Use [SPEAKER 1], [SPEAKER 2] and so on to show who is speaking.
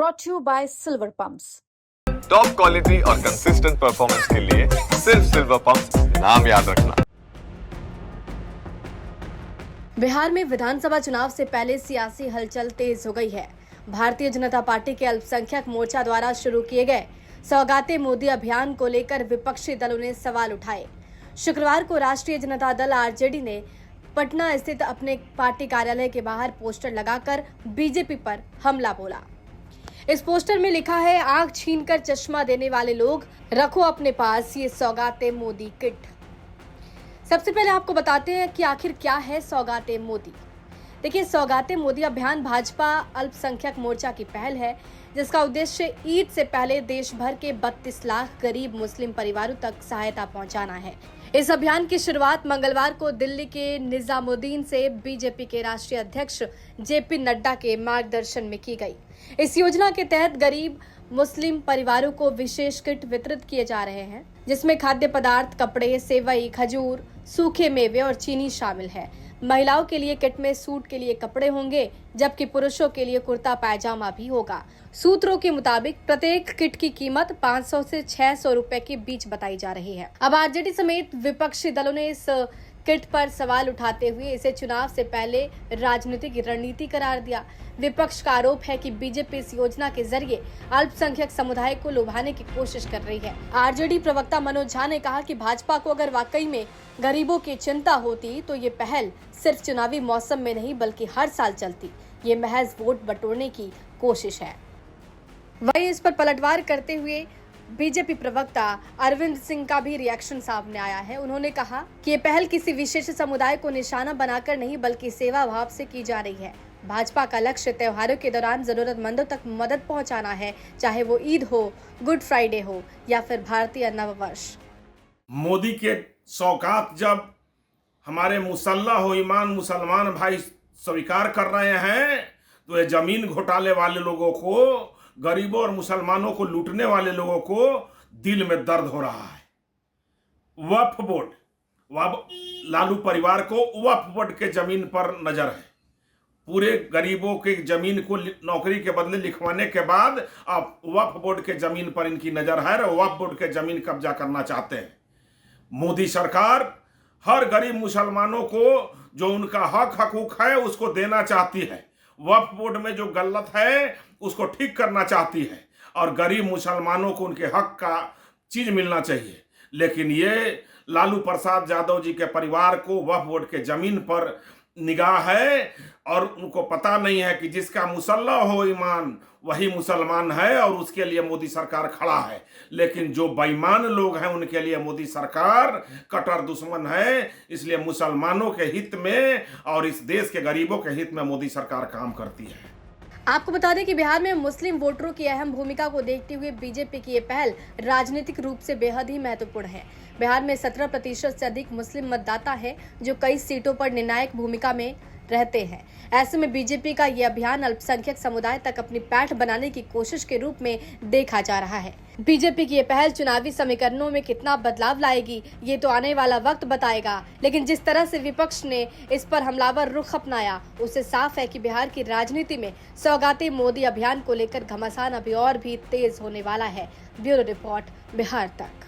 [SPEAKER 1] brought to you by Silver Pumps.
[SPEAKER 2] Top quality और consistent performance के लिए सिर्फ सिल्वर पंप्स नाम याद रखना।
[SPEAKER 3] बिहार में विधानसभा चुनाव से पहले सियासी हलचल तेज हो गई है। भारतीय जनता पार्टी के अल्पसंख्यक मोर्चा द्वारा शुरू किए गए सौगाते मोदी अभियान को लेकर विपक्षी दलों ने सवाल उठाए। शुक्रवार को राष्ट्रीय जनता दल आरजेडी ने पटना स्थित अपने पार्टी कार्यालय के बाहर पोस्टर लगाकर बीजेपी पर हमला बोला। इस पोस्टर में लिखा है, आंख छीनकर चश्मा देने वाले लोग रखो अपने पास ये सौगाते मोदी किट। सबसे पहले आपको बताते हैं कि आखिर क्या है सौगाते मोदी। देखिए, सौगाते मोदी अभियान भाजपा अल्पसंख्यक मोर्चा की पहल है, जिसका उद्देश्य ईद से पहले देश भर के 32 लाख गरीब मुस्लिम परिवारों तक सहायता पहुंचाना है। इस अभियान की शुरुआत मंगलवार को दिल्ली के निजामुद्दीन से बीजेपी के राष्ट्रीय अध्यक्ष जेपी नड्डा के मार्गदर्शन में की गई। इस योजना के तहत गरीब मुस्लिम परिवारों को विशेष किट वितरित किए जा रहे हैं, जिसमें खाद्य पदार्थ, कपड़े, सेवई, खजूर, सूखे मेवे और चीनी शामिल है। महिलाओं के लिए किट में सूट के लिए कपड़े होंगे, जबकि पुरुषों के लिए कुर्ता पायजामा भी होगा। सूत्रों के मुताबिक प्रत्येक किट की कीमत 500 से 600 रुपए के बीच बताई जा रही है। अब आरजेडी समेत विपक्षी दलों ने इस किट पर सवाल उठाते हुए इसे चुनाव से पहले राजनीतिक रणनीति करार दिया। विपक्ष का आरोप है कि बीजेपी इस योजना के जरिए अल्पसंख्यक समुदाय को लुभाने की कोशिश कर रही है। आरजेडी प्रवक्ता मनोज झा ने कहा कि भाजपा को अगर वाकई में गरीबों की चिंता होती तो ये पहल सिर्फ चुनावी मौसम में नहीं बल्कि हर साल चलती। ये महज वोट बटोरने की कोशिश है। वहीं इस पर पलटवार करते हुए बीजेपी प्रवक्ता अरविंद सिंह का भी रिएक्शन सामने आया है। उन्होंने कहा कि ये पहल किसी विशेष समुदाय को निशाना बनाकर नहीं बल्कि सेवा भाव से की जा रही है। भाजपा का लक्ष्य त्योहारों के दौरान जरूरतमंदों तक मदद पहुंचाना है, चाहे वो ईद हो, गुड फ्राइडे हो या फिर भारतीय नववर्ष।
[SPEAKER 4] मोदी के सौगात जब हमारे मुसल्लह हो ईमान मुसलमान भाई स्वीकार कर रहे हैं, तो ये जमीन घोटाले वाले लोगों को, गरीबों और मुसलमानों को लूटने वाले लोगों को दिल में दर्द हो रहा है। वक्फ बोर्ड, लालू परिवार को वक्फ बोर्ड के जमीन पर नजर है। पूरे गरीबों के जमीन को नौकरी के बदले लिखवाने के बाद अब वक्फ बोर्ड के जमीन पर इनकी नजर है और वक्फ बोर्ड के जमीन कब्जा करना चाहते हैं। मोदी सरकार हर गरीब मुसलमानों को जो उनका हक हकूक है उसको देना चाहती है। वक्फ बोर्ड में जो गलत है उसको ठीक करना चाहती है और गरीब मुसलमानों को उनके हक का चीज मिलना चाहिए। लेकिन ये लालू प्रसाद यादव जी के परिवार को वक्फ बोर्ड के जमीन पर निगाह है और उनको पता नहीं है कि जिसका मुसल्लह हो ईमान वही मुसलमान है और उसके लिए मोदी सरकार खड़ा है। लेकिन जो बेईमान लोग हैं उनके लिए मोदी सरकार कट्टर दुश्मन है। इसलिए मुसलमानों के हित में और इस देश के गरीबों के हित में मोदी सरकार काम करती है।
[SPEAKER 3] आपको बता दें कि बिहार में मुस्लिम वोटरों की अहम भूमिका को देखते हुए बीजेपी की ये पहल राजनीतिक रूप से बेहद ही महत्वपूर्ण है। बिहार में 17% से अधिक मुस्लिम मतदाता है, जो कई सीटों पर निर्णायक भूमिका में रहते हैं। ऐसे में बीजेपी का ये अभियान अल्पसंख्यक समुदाय तक अपनी पैठ बनाने की कोशिश के रूप में देखा जा रहा है। बीजेपी की ये पहल चुनावी समीकरणों में कितना बदलाव लाएगी, ये तो आने वाला वक्त बताएगा। लेकिन जिस तरह से विपक्ष ने इस पर हमलावर रुख अपनाया, उससे साफ है कि बिहार की राजनीति में सौगाते मोदी अभियान को लेकर घमासान अभी और भी तेज होने वाला है। ब्यूरो रिपोर्ट, बिहार तक।